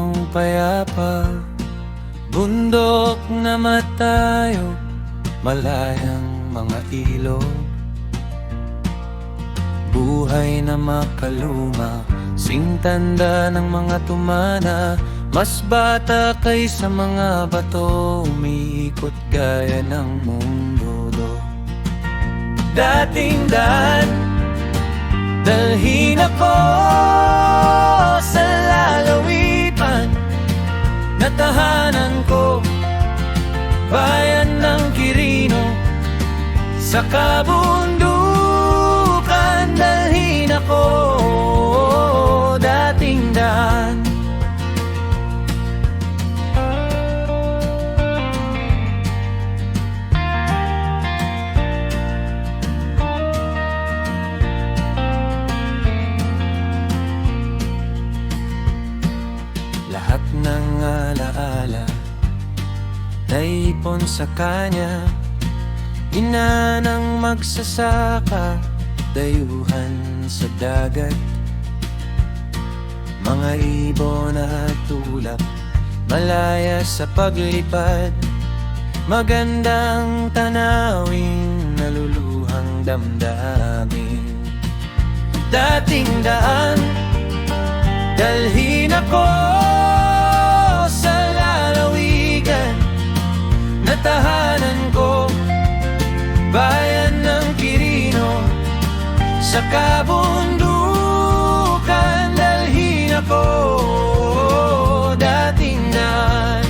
pang payapa, bundok na matayo, malayang mga ilog, buhay na makaluma, singtanda ng mga tumana. Mas bata kaysa mga bato, umiikot gaya ng mundo. Dating daan, dalhin ako sa lalawigan na tahanan ko, bayan ng Quirino. Sa kabundukan, dalhin ako, dating daan. Lahat ng alaala naipon sa kanya, ina ng magsasaka, dayuhan sa dagat, mga ibon at tulak, malaya sa paglipad, magandang tanawin, naluluhang damdamin. Dating daan, dalhin ako sa lalawigan na tahanan ko, bayan ng Quirino. Sa kabundukan, dalhin ako, dating daan.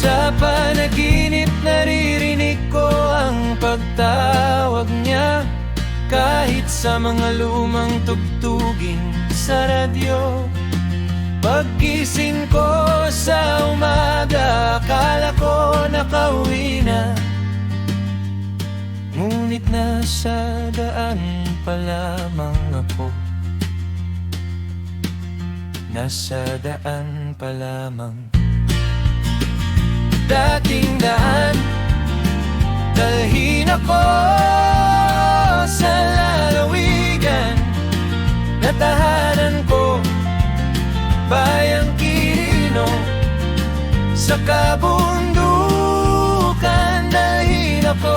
Sa panaginip naririnig ko ang pagtawag niya, kahit sa mga lumang tugtugin sa radyo. Paggising ko sa umaga, akala ko nakauwi na, ngunit nasa daan pa lamang ako. Nasa daan pa lamang. Dating daan, dalhin ako sa lalawigan na tahanan ko, bayang Quirino. Sa kabundukan, dalhin ako,